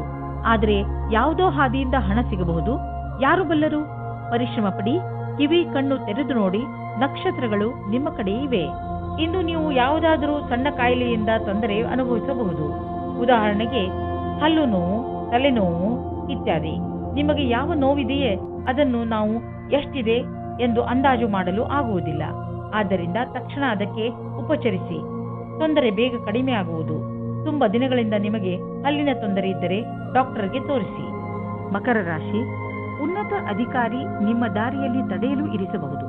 ಆದರೆ ಯಾವುದೋ ಹಾದಿಯಿಂದ ಹಣ ಸಿಗಬಹುದು. ಯಾರು ಬಲ್ಲರು? ಪರಿಶ್ರಮ ಪಡಿ, ಕಿವಿ ಕಣ್ಣು ತೆರೆದು ನೋಡಿ, ನಕ್ಷತ್ರಗಳು ನಿಮ್ಮ ಕಡೆ ಇವೆ. ಇಂದು ನೀವು ಯಾವುದಾದರೂ ಸಣ್ಣ ಕಾಯಿಲೆಯಿಂದ ತೊಂದರೆ ಅನುಭವಿಸಬಹುದು. ಉದಾಹರಣೆಗೆ ಹಲ್ಲು ನೋವು, ತಲೆನೋವು ಇತ್ಯಾದಿ. ನಿಮಗೆ ಯಾವ ನೋವಿದೆಯೇ ಅದನ್ನು ನಾವು ಎಷ್ಟಿದೆ ಎಂದು ಅಂದಾಜು ಮಾಡಲು ಆಗುವುದಿಲ್ಲ. ಆದ್ದರಿಂದ ತಕ್ಷಣ ಅದಕ್ಕೆ ಉಪಚರಿಸಿ. ತೊಂದರೆ ಬೇಗ ಕಡಿಮೆ ಆಗುವುದು. ತುಂಬಾ ದಿನಗಳಿಂದ ನಿಮಗೆ ಹಲ್ಲಿನ ತೊಂದರೆ ಇದ್ದರೆ ಡಾಕ್ಟರ್ಗೆ ತೋರಿಸಿ. ಮಕರ ರಾಶಿ, ಉನ್ನತ ಅಧಿಕಾರಿ ನಿಮ್ಮ ದಾರಿಯಲ್ಲಿ ತಡೆಯಲು ಇರಿಸಬಹುದು.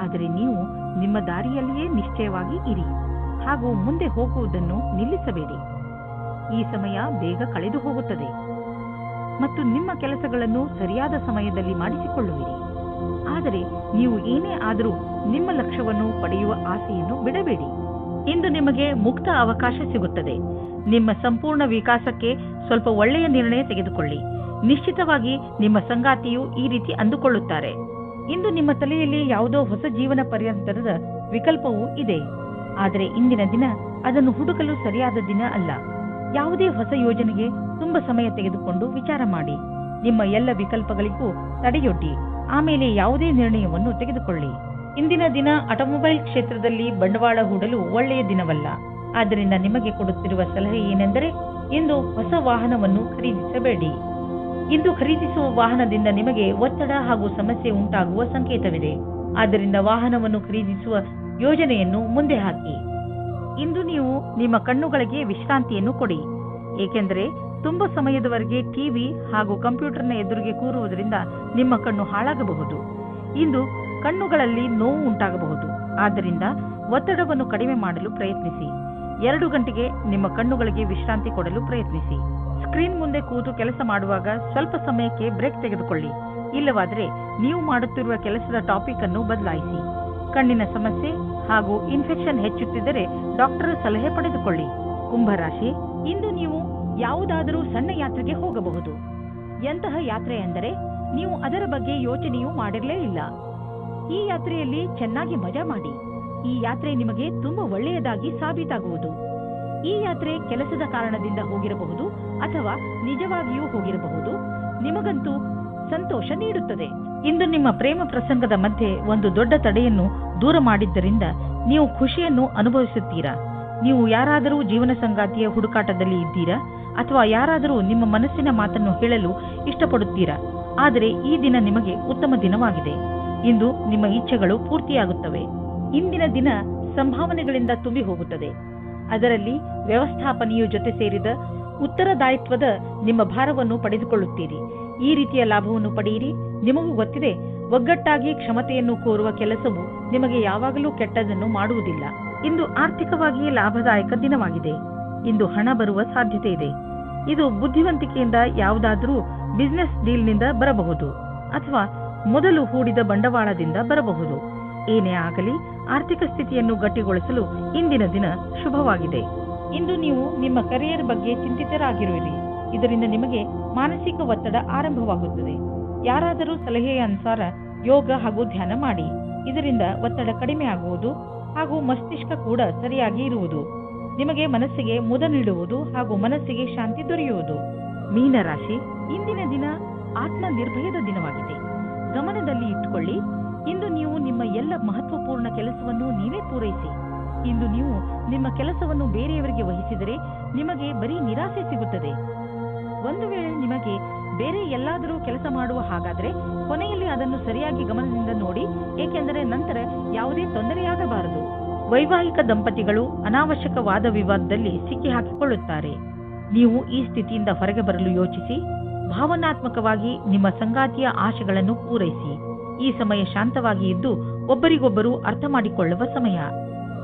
ಆದರೆ ನೀವು ನಿಮ್ಮ ದಾರಿಯಲ್ಲಿಯೇ ನಿಶ್ಚಯವಾಗಿ ಇರಿ ಹಾಗೂ ಮುಂದೆ ಹೋಗುವುದನ್ನು ನಿಲ್ಲಿಸಬೇಡಿ. ಈ ಸಮಯ ಬೇಗ ಕಳೆದು ಹೋಗುತ್ತದೆ ಮತ್ತು ನಿಮ್ಮ ಕೆಲಸಗಳನ್ನು ಸರಿಯಾದ ಸಮಯದಲ್ಲಿ ಮಾಡಿಸಿಕೊಳ್ಳುವಿರಿ. ಆದರೆ ನೀವು ಏನೇ ಆದರೂ ನಿಮ್ಮ ಲಕ್ಷ್ಯವನ್ನು ಪಡೆಯುವ ಆಸೆಯನ್ನು ಬಿಡಬೇಡಿ. ಇಂದು ನಿಮಗೆ ಮುಕ್ತ ಅವಕಾಶ ಸಿಗುತ್ತದೆ. ನಿಮ್ಮ ಸಂಪೂರ್ಣ ವಿಕಾಸಕ್ಕೆ ಸ್ವಲ್ಪ ಒಳ್ಳೆಯ ನಿರ್ಣಯ ತೆಗೆದುಕೊಳ್ಳಿ. ನಿಶ್ಚಿತವಾಗಿ ನಿಮ್ಮ ಸಂಗಾತಿಯು ಈ ರೀತಿ ಅಂದುಕೊಳ್ಳುತ್ತಾರೆ. ಇಂದು ನಿಮ್ಮ ತಲೆಯಲ್ಲಿ ಯಾವುದೋ ಹೊಸ ಜೀವನ ಪರ್ಯಂತರದ ವಿಕಲ್ಪವೂ ಇದೆ. ಆದರೆ ಇಂದಿನ ದಿನ ಅದನ್ನು ಹುಡುಕಲು ಸರಿಯಾದ ದಿನ ಅಲ್ಲ. ಯಾವುದೇ ಹೊಸ ಯೋಜನೆಗೆ ತುಂಬಾ ಸಮಯ ತೆಗೆದುಕೊಂಡು ವಿಚಾರ ಮಾಡಿ. ನಿಮ್ಮ ಎಲ್ಲ ವಿಕಲ್ಪಗಳಿಗೂ ತಡೆಯೊಡ್ಡಿ, ಆಮೇಲೆ ಯಾವುದೇ ನಿರ್ಣಯವನ್ನು ತೆಗೆದುಕೊಳ್ಳಿ. ಇಂದಿನ ದಿನ ಆಟೋಮೊಬೈಲ್ ಕ್ಷೇತ್ರದಲ್ಲಿ ಬಂಡವಾಳ ಹೂಡಲು ಒಳ್ಳೆಯ ದಿನವಲ್ಲ. ಆದ್ದರಿಂದ ನಿಮಗೆ ಕೊಡುತ್ತಿರುವ ಸಲಹೆ ಏನೆಂದರೆ, ಇಂದು ಹೊಸ ವಾಹನವನ್ನು ಖರೀದಿಸಬೇಡಿ. ಇಂದು ಖರೀದಿಸುವ ವಾಹನದಿಂದ ನಿಮಗೆ ಒತ್ತಡ ಹಾಗೂ ಸಮಸ್ಯೆ ಉಂಟಾಗುವ ಸಂಕೇತವಿದೆ. ಆದ್ದರಿಂದ ವಾಹನವನ್ನು ಖರೀದಿಸುವ ಯೋಜನೆಯನ್ನು ಮುಂದೆ ಹಾಕಿ. ಇಂದು ನೀವು ನಿಮ್ಮ ಕಣ್ಣುಗಳಿಗೆ ವಿಶ್ರಾಂತಿಯನ್ನು ಕೊಡಿ, ಏಕೆಂದರೆ ತುಂಬಾ ಸಮಯದವರೆಗೆ ಟಿವಿ ಹಾಗೂ ಕಂಪ್ಯೂಟರ್ನ ಎದುರಿಗೆ ಕೂರುವುದರಿಂದ ನಿಮ್ಮ ಕಣ್ಣು ಹಾಳಾಗಬಹುದು. ಇಂದು ಕಣ್ಣುಗಳಲ್ಲಿ ನೋವು ಉಂಟಾಗಬಹುದು. ಆದ್ದರಿಂದ ಒತ್ತಡವನ್ನು ಕಡಿಮೆ ಮಾಡಲು ಪ್ರಯತ್ನಿಸಿ. 2 ಗಂಟೆಗೆ ನಿಮ್ಮ ಕಣ್ಣುಗಳಿಗೆ ವಿಶ್ರಾಂತಿ ಕೊಡಲು ಪ್ರಯತ್ನಿಸಿ. ಸ್ಕ್ರೀನ್ ಮುಂದೆ ಕೂತು ಕೆಲಸ ಮಾಡುವಾಗ ಸ್ವಲ್ಪ ಸಮಯಕ್ಕೆ ಬ್ರೇಕ್ ತೆಗೆದುಕೊಳ್ಳಿ. ಇಲ್ಲವಾದರೆ ನೀವು ಮಾಡುತ್ತಿರುವ ಕೆಲಸದ ಟಾಪಿಕ್ ಅನ್ನು ಬದಲಾಯಿಸಿ. ಕಣ್ಣಿನ ಸಮಸ್ಯೆ ಹಾಗೂ ಇನ್ಫೆಕ್ಷನ್ ಹೆಚ್ಚುತ್ತಿದ್ದರೆ ಡಾಕ್ಟರ್ ಸಲಹೆ ಪಡೆದುಕೊಳ್ಳಿ. ಕುಂಭರಾಶಿ, ಇಂದು ನೀವು ಯಾವುದಾದರೂ ಸಣ್ಣ ಯಾತ್ರೆಗೆ ಹೋಗಬಹುದು. ಎಂತಹ ಯಾತ್ರೆ ಎಂದರೆ ನೀವು ಅದರ ಬಗ್ಗೆ ಯೋಚನೆಯೂ ಮಾಡಿರಲೇ ಇಲ್ಲ. ಈ ಯಾತ್ರೆಯಲ್ಲಿ ಚೆನ್ನಾಗಿ ಮಜಾ ಮಾಡಿ. ಈ ಯಾತ್ರೆ ನಿಮಗೆ ತುಂಬಾ ಒಳ್ಳೆಯದಾಗಿ ಸಾಬೀತಾಗುವುದು. ಈ ಯಾತ್ರೆ ಕೆಲಸದ ಕಾರಣದಿಂದ ಹೋಗಿರಬಹುದು ಅಥವಾ ನಿಜವಾಗಿಯೂ ಹೋಗಿರಬಹುದು. ನಿಮಗಂತೂ ಸಂತೋಷ ನೀಡುತ್ತದೆ. ಇಂದು ನಿಮ್ಮ ಪ್ರೇಮ ಪ್ರಸಂಗದ ಮಧ್ಯೆ ಒಂದು ದೊಡ್ಡ ತಡೆಯನ್ನು ದೂರ ಮಾಡಿದ್ದರಿಂದ ನೀವು ಖುಷಿಯನ್ನು ಅನುಭವಿಸುತ್ತೀರಾ. ನೀವು ಯಾರಾದರೂ ಜೀವನ ಸಂಗಾತಿಯ ಹುಡುಕಾಟದಲ್ಲಿ ಇದ್ದೀರಾ ಅಥವಾ ಯಾರಾದರೂ ನಿಮ್ಮ ಮನಸ್ಸಿನ ಮಾತನ್ನು ಹೇಳಲು ಇಷ್ಟಪಡುತ್ತೀರಾ. ಆದರೆ ಈ ದಿನ ನಿಮಗೆ ಉತ್ತಮ ದಿನವಾಗಿದೆ. ಇಂದು ನಿಮ್ಮ ಇಚ್ಛೆಗಳು ಪೂರ್ತಿಯಾಗುತ್ತವೆ. ಇಂದಿನ ದಿನ ಸಂಭಾವನೆಗಳಿಂದ ತುಂಬಿ ಹೋಗುತ್ತದೆ. ಅದರಲ್ಲಿ ವ್ಯವಸ್ಥಾಪನೆಯು ಜೊತೆ ಸೇರಿದ ಉತ್ತರದಾಯಿತ್ವದ ನಿಮ್ಮ ಭಾರವನ್ನು ಪಡೆದುಕೊಳ್ಳುತ್ತೀರಿ. ಈ ರೀತಿಯ ಲಾಭವನ್ನು ಪಡೆಯಿರಿ. ನಿಮಗೂ ಗೊತ್ತಿದೆ, ಒಗ್ಗಟ್ಟಾಗಿ ಕ್ಷಮತೆಯನ್ನು ಕೋರುವ ಕೆಲಸವು ನಿಮಗೆ ಯಾವಾಗಲೂ ಕೆಟ್ಟದನ್ನು ಮಾಡುವುದಿಲ್ಲ. ಇಂದು ಆರ್ಥಿಕವಾಗಿ ಲಾಭದಾಯಕ ದಿನವಾಗಿದೆ. ಇಂದು ಹಣ ಬರುವ ಸಾಧ್ಯತೆ ಇದೆ. ಇದು ಬುದ್ಧಿವಂತಿಕೆಯಿಂದ ಯಾವುದಾದರೂ ಬಿಸಿನೆಸ್ ಡೀಲ್ನಿಂದ ಬರಬಹುದು ಅಥವಾ ಮೊದಲು ಹೂಡಿದ ಬಂಡವಾಳದಿಂದ ಬರಬಹುದು. ಏನೇ ಆಗಲಿ, ಆರ್ಥಿಕ ಸ್ಥಿತಿಯನ್ನು ಗಟ್ಟಿಗೊಳಿಸಲು ಇಂದಿನ ದಿನ ಶುಭವಾಗಿದೆ. ಇಂದು ನೀವು ನಿಮ್ಮ ಕರಿಯರ್ ಬಗ್ಗೆ ಚಿಂತಿತರಾಗಿರುವಿರಿ. ಇದರಿಂದ ನಿಮಗೆ ಮಾನಸಿಕ ಒತ್ತಡ ಆರಂಭವಾಗುತ್ತದೆ. ಯಾರಾದರೂ ಸಲಹೆಯ ಅನುಸಾರ ಯೋಗ ಹಾಗೂ ಧ್ಯಾನ ಮಾಡಿ. ಇದರಿಂದ ಒತ್ತಡ ಕಡಿಮೆ ಆಗುವುದು ಹಾಗೂ ಮಸ್ತಿಷ್ಕ ಕೂಡ ಸರಿಯಾಗಿ ಇರುವುದು. ನಿಮಗೆ ಮನಸ್ಸಿಗೆ ಮುದ ನೀಡುವುದು ಹಾಗೂ ಮನಸ್ಸಿಗೆ ಶಾಂತಿ ದೊರೆಯುವುದು. ಮೀನರಾಶಿ, ಇಂದಿನ ದಿನ ಆತ್ಮ ನಿರ್ಭಯದ ದಿನವಾಗಿದೆ. ಗಮನದಲ್ಲಿ ಇಟ್ಟುಕೊಳ್ಳಿ, ಇಂದು ನೀವು ನಿಮ್ಮ ಎಲ್ಲ ಮಹತ್ವಪೂರ್ಣ ಕೆಲಸವನ್ನು ನೀವೇ ಪೂರೈಸಿ. ಇಂದು ನೀವು ನಿಮ್ಮ ಕೆಲಸವನ್ನು ಬೇರೆಯವರಿಗೆ ವಹಿಸಿದರೆ ನಿಮಗೆ ಬರೀ ನಿರಾಸೆ ಸಿಗುತ್ತದೆ. ಒಂದು ವೇಳೆ ನಿಮಗೆ ಬೇರೆ ಎಲ್ಲಾದರೂ ಕೆಲಸ ಮಾಡುವ ಹಾಗಾದರೆ ಕೊನೆಯಲ್ಲಿ ಅದನ್ನು ಸರಿಯಾಗಿ ಗಮನದಿಂದ ನೋಡಿ, ಏಕೆಂದರೆ ನಂತರ ಯಾವುದೇ ತೊಂದರೆಯಾಗಬಾರದು. ವೈವಾಹಿಕ ದಂಪತಿಗಳು ಅನಾವಶ್ಯಕ ವಾದ ವಿವಾದದಲ್ಲಿ ಸಿಕ್ಕಿ ಹಾಕಿಕೊಳ್ಳುತ್ತಾರೆ. ನೀವು ಈ ಸ್ಥಿತಿಯಿಂದ ಹೊರಗೆ ಬರಲು ಯೋಚಿಸಿ. ಭಾವನಾತ್ಮಕವಾಗಿ ನಿಮ್ಮ ಸಂಗಾತಿಯ ಆಶೆಗಳನ್ನು ಪೂರೈಸಿ. ಈ ಸಮಯ ಶಾಂತವಾಗಿ ಇದ್ದು ಒಬ್ಬರಿಗೊಬ್ಬರು ಅರ್ಥ ಮಾಡಿಕೊಳ್ಳುವ ಸಮಯ.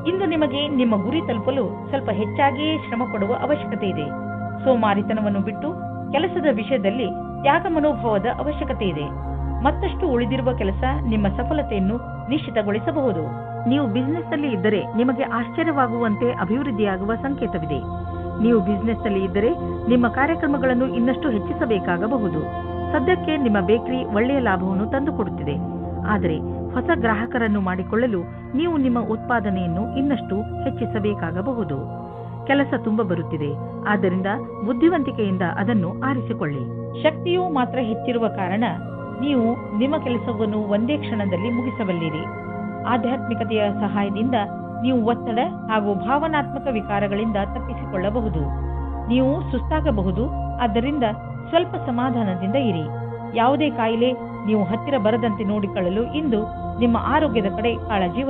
ಇಂದು ನಿಮಗೆ ನಿಮ್ಮ ಗುರಿ ತಲುಪಲು ಸ್ವಲ್ಪ ಹೆಚ್ಚಾಗಿಯೇ ಶ್ರಮ ಪಡುವ ಅವಶ್ಯಕತೆ ಇದೆ. ಸೋಮಾರಿತನವನ್ನು ಬಿಟ್ಟು ಕೆಲಸದ ವಿಷಯದಲ್ಲಿ ತ್ಯಾಗ ಮನೋಭಾವದ ಅವಶ್ಯಕತೆ ಇದೆ. ಮತ್ತಷ್ಟು ಉಳಿದಿರುವ ಕೆಲಸ ನಿಮ್ಮ ಸಫಲತೆಯನ್ನು ನಿಶ್ಚಿತಗೊಳಿಸಬಹುದು. ನೀವು ಬಿಸಿನೆಸ್ ನಲ್ಲಿ ಇದ್ದರೆ ನಿಮಗೆ ಆಶ್ಚರ್ಯವಾಗುವಂತೆ ಅಭಿವೃದ್ಧಿಯಾಗುವ ಸಂಕೇತವಿದೆ. ನೀವು ಬಿಸಿನೆಸ್ ನಲ್ಲಿ ಇದ್ದರೆ ನಿಮ್ಮ ಕಾರ್ಯಕ್ರಮಗಳನ್ನು ಇನ್ನಷ್ಟು ಹೆಚ್ಚಿಸಬೇಕಾಗಬಹುದು. ಸದ್ಯಕ್ಕೆ ನಿಮ್ಮ ಬೇಕರಿ ಒಳ್ಳೆಯ ಲಾಭವನ್ನು ತಂದುಕೊಡುತ್ತಿದೆ. ಆದರೆ ಹೊಸ ಗ್ರಾಹಕರನ್ನು ಮಾಡಿಕೊಳ್ಳಲು ನೀವು ನಿಮ್ಮ ಉತ್ಪಾದನೆಯನ್ನು ಇನ್ನಷ್ಟು ಹೆಚ್ಚಿಸಬೇಕಾಗಬಹುದು. ಕೆಲಸ ತುಂಬ ಬರುತ್ತಿದೆ. ಆದ್ದರಿಂದ ಬುದ್ಧಿವಂತಿಕೆಯಿಂದ ಅದನ್ನು ಆರಿಸಿಕೊಳ್ಳಿ. ಶಕ್ತಿಯು ಮಾತ್ರ ಹೆಚ್ಚಿರುವ ಕಾರಣ ನೀವು ನಿಮ್ಮ ಕೆಲಸವನ್ನು ಒಂದೇ ಕ್ಷಣದಲ್ಲಿ ಮುಗಿಸಬಲ್ಲಿರಿ. ಆಧ್ಯಾತ್ಮಿಕತೆಯ ಸಹಾಯದಿಂದ ನೀವು ಒತ್ತಡ ಹಾಗೂ ಭಾವನಾತ್ಮಕ ವಿಕಾರಗಳಿಂದ ತಪ್ಪಿಸಿಕೊಳ್ಳಬಹುದು. ನೀವು ಸುಸ್ತಾಗಬಹುದು. ಆದ್ದರಿಂದ ಸ್ವಲ್ಪ ಸಮಾಧಾನದಿಂದ ಇರಿ. ಯಾವುದೇ ಕಾಯಿಲೆ ನೀವು ಹತ್ತಿರ ಬರದಂತೆ ನೋಡಿಕೊಳ್ಳಲು ಇಂದು ನಿಮ್ಮ ಆರೋಗ್ಯದ ಕಡೆ ಕಾಳಜಿ